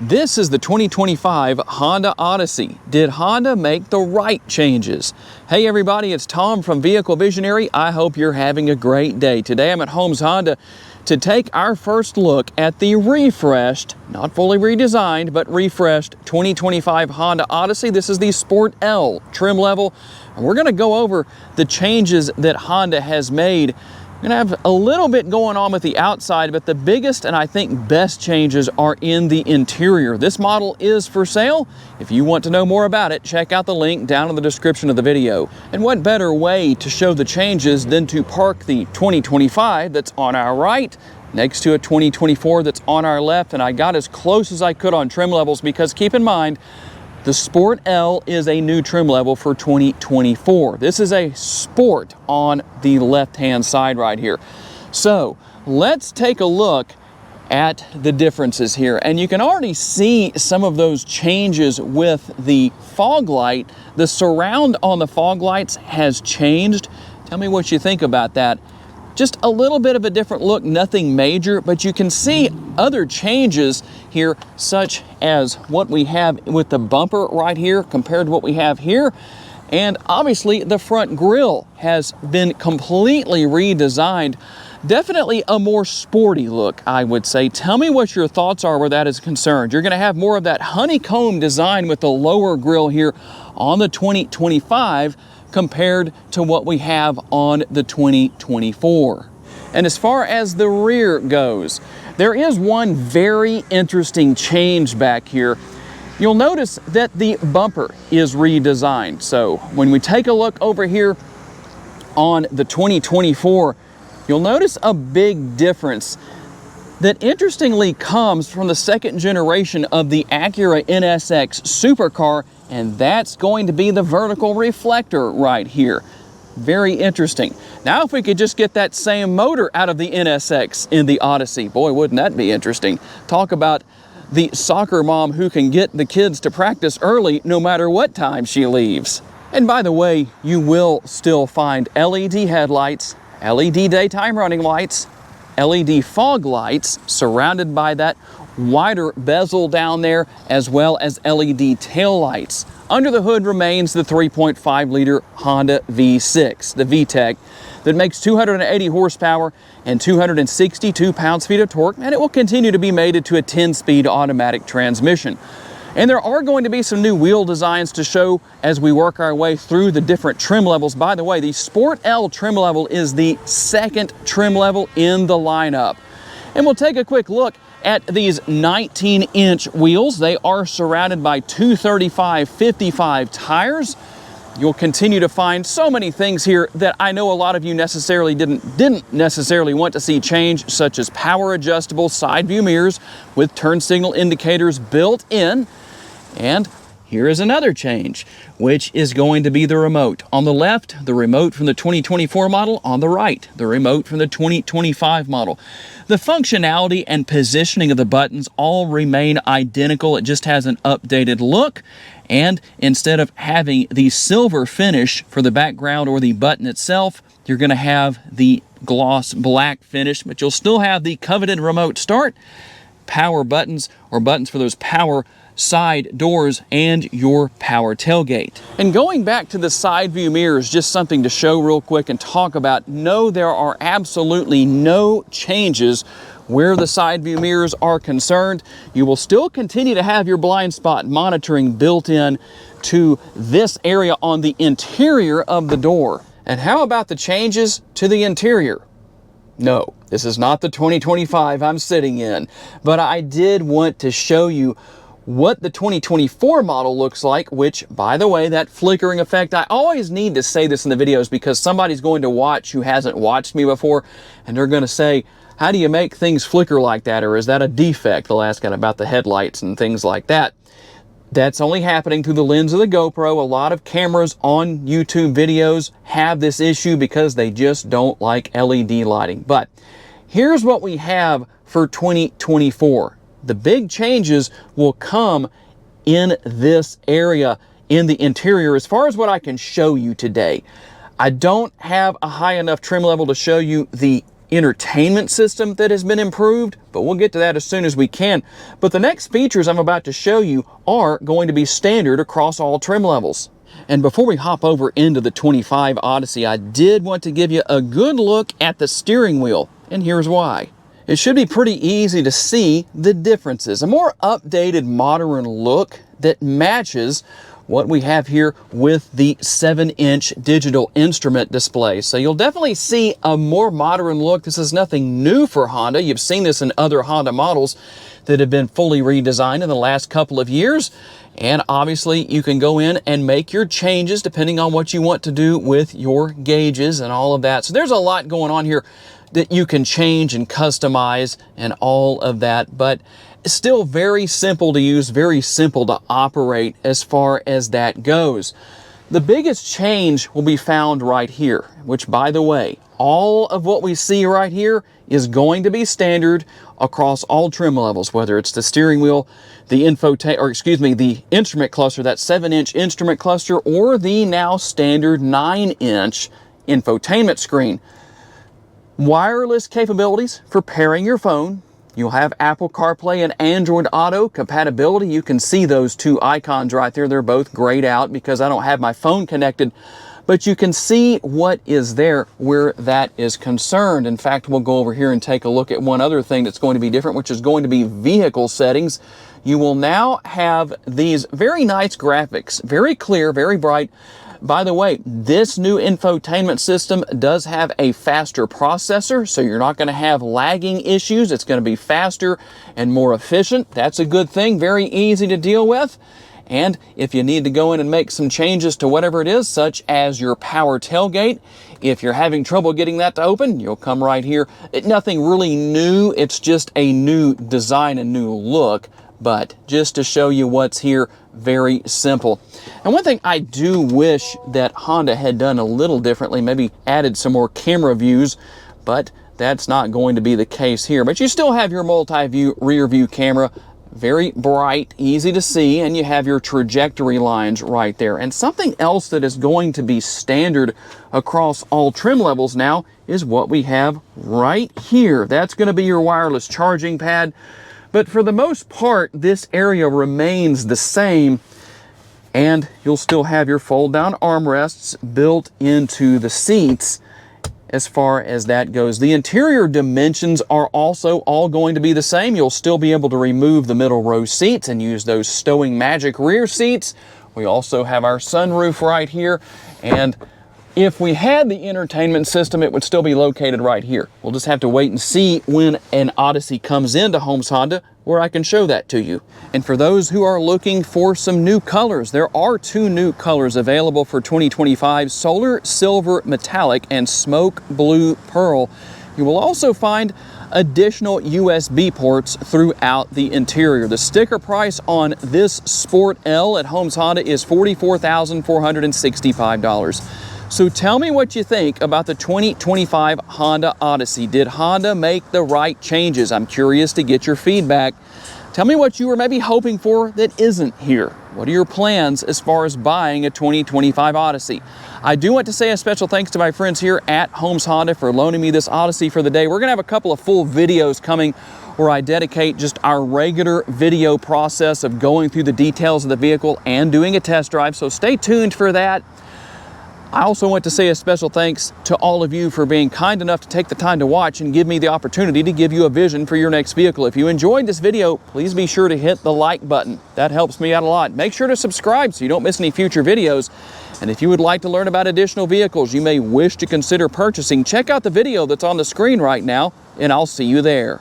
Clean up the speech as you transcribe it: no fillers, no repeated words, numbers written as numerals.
This is the 2025 Honda Odyssey. Did Honda make the right changes? Hey everybody, it's Tom from Vehicle Visionary. I hope you're having a great day. Today I'm at Holmes Honda to take our first look at the refreshed, not fully redesigned, but refreshed 2025 Honda Odyssey. This is the Sport L trim level, and we're going to go over the changes that Honda has made. We're going to have a little bit going on with the outside, but the biggest and I think best changes are in the interior. This model is for sale. If you want to know more about it, check out the link down in the description of the video. And what better way to show the changes than to park the 2025 that's on our right next to a 2024 that's on our left. And I got as close as I could on trim levels because keep in mind, the Sport L is a new trim level for 2024. This is a Sport on the left-hand side right here. So let's take a look at the differences here. And you can already see some of those changes with the fog light. The surround on the fog lights has changed. Tell me what you think about that. Just a little bit of a different look, nothing major, but you can see other changes here, such as what we have with the bumper right here compared to what we have here. And obviously the front grille has been completely redesigned. Definitely a more sporty look, I would say. Tell me what your thoughts are where that is concerned. You're gonna have more of that honeycomb design with the lower grille here on the 2025 compared to what we have on the 2024. And as far as the rear goes, there is one very interesting change back here. You'll notice that the bumper is redesigned. So when we take a look over here on the 2024, you'll notice a big difference that interestingly comes from the second generation of the Acura NSX supercar, and that's going to be the vertical reflector right here. Very interesting. Now if we could just get that same motor out of the NSX in the Odyssey, boy, wouldn't that be interesting. Talk about the soccer mom who can get the kids to practice early no matter what time she leaves. And by the way, you will still find LED headlights, LED daytime running lights, LED fog lights surrounded by that wider bezel down there, as well as LED tail lights. Under the hood remains the 3.5 liter Honda V6, the VTEC, that makes 280 horsepower and 262 pounds-feet of torque, and it will continue to be mated to a 10-speed automatic transmission. And there are going to be some new wheel designs to show as we work our way through the different trim levels. By the way, the Sport L trim level is the second trim level in the lineup. And we'll take a quick look at these 19-inch wheels. They are surrounded by 235/55 tires. You'll continue to find so many things here that I know a lot of you necessarily didn't necessarily want to see change, such as power adjustable side view mirrors with turn signal indicators built in. And here is another change, which is going to be the remote. On the left, the remote from the 2024 model. On the right, the remote from the 2025 model. The functionality and positioning of the buttons all remain identical. It just has an updated look. And instead of having the silver finish for the background or the button itself, you're going to have the gloss black finish, but you'll still have the coveted remote start, power buttons or buttons for those power side doors, and your power tailgate. And going back to the side view mirrors, just something to show real quick and talk about. No, there are absolutely no changes where the side view mirrors are concerned. You will still continue to have your blind spot monitoring built in to this area on the interior of the door. And how about the changes to the interior? No, this is not the 2025 I'm sitting in, but I did want to show you what the 2024 model looks like, which, by the way, that flickering effect, I always need to say this in the videos because somebody's going to watch who hasn't watched me before, and they're going to say, how do you make things flicker like that, or is that a defect? They'll ask about the headlights and things like that. That's only happening through the lens of the GoPro. A lot of cameras on YouTube videos have this issue because they just don't like LED lighting. But here's what we have for 2024. The big changes will come in this area in the interior as far as what I can show you today. I don't have a high enough trim level to show you the entertainment system that has been improved, but we'll get to that as soon as we can. But the next features I'm about to show you are going to be standard across all trim levels. And before we hop over into the 25 Odyssey, I did want to give you a good look at the steering wheel, and here's why. It should be pretty easy to see the differences. A more updated, modern look that matches what we have here with the 7-inch digital instrument display. So you'll definitely see a more modern look. This is nothing new for Honda. You've seen this in other Honda models that have been fully redesigned in the last couple of years. And obviously you can go in and make your changes depending on what you want to do with your gauges and all of that. So there's a lot going on here that you can change and customize and all of that, but it's still very simple to use, very simple to operate as far as that goes. The biggest change will be found right here, which, by the way, all of what we see right here is going to be standard across all trim levels, whether it's the steering wheel, the the instrument cluster, that 7-inch instrument cluster, or the now standard 9-inch infotainment screen. Wireless capabilities for pairing your phone. You'll have Apple CarPlay and Android Auto compatibility. You can see those two icons right there. They're both grayed out because I don't have my phone connected, but you can see what is there where that is concerned. In fact, we'll go over here and take a look at one other thing that's going to be different, which is going to be vehicle settings. You will now have these very nice graphics, very clear, very bright. By the way, this new infotainment system does have a faster processor, so you're not going to have lagging issues. It's going to be faster and more efficient. That's a good thing, very easy to deal with. And if you need to go in and make some changes to whatever it is, such as your power tailgate, if you're having trouble getting that to open, you'll come right here. Nothing really new, it's just a new design, a new look. But just to show you what's here, very simple. And one thing I do wish that Honda had done a little differently, maybe added some more camera views, but that's not going to be the case here. But you still have your multi-view rear view camera, very bright, easy to see, and you have your trajectory lines right there. And something else that is going to be standard across all trim levels now is what we have right here. That's going to be your wireless charging pad. But for the most part, this area remains the same, and you'll still have your fold-down armrests built into the seats as far as that goes. The interior dimensions are also all going to be the same. You'll still be able to remove the middle row seats and use those stowing magic rear seats. We also have our sunroof right here, and if we had the entertainment system, it would still be located right here. We'll just have to wait and see when an Odyssey comes into Homes Honda where I can show that to you. And for those who are looking for some new colors, there are 2 new colors available for 2025, Solar Silver Metallic and Smoke Blue Pearl. You will also find additional USB ports throughout the interior. The sticker price on this Sport L at Homes Honda is $44,465. So tell me what you think about the 2025 Honda Odyssey. Did Honda make the right changes? I'm curious to get your feedback. Tell me what you were maybe hoping for that isn't here. What are your plans as far as buying a 2025 Odyssey? I do want to say a special thanks to my friends here at Homes Honda for loaning me this Odyssey for the day. We're going to have a couple of full videos coming where I dedicate just our regular video process of going through the details of the vehicle and doing a test drive, so stay tuned for that. I also want to say a special thanks to all of you for being kind enough to take the time to watch and give me the opportunity to give you a vision for your next vehicle. If you enjoyed this video, please be sure to hit the like button. That helps me out a lot. Make sure to subscribe so you don't miss any future videos. And if you would like to learn about additional vehicles you may wish to consider purchasing, check out the video that's on the screen right now, and I'll see you there.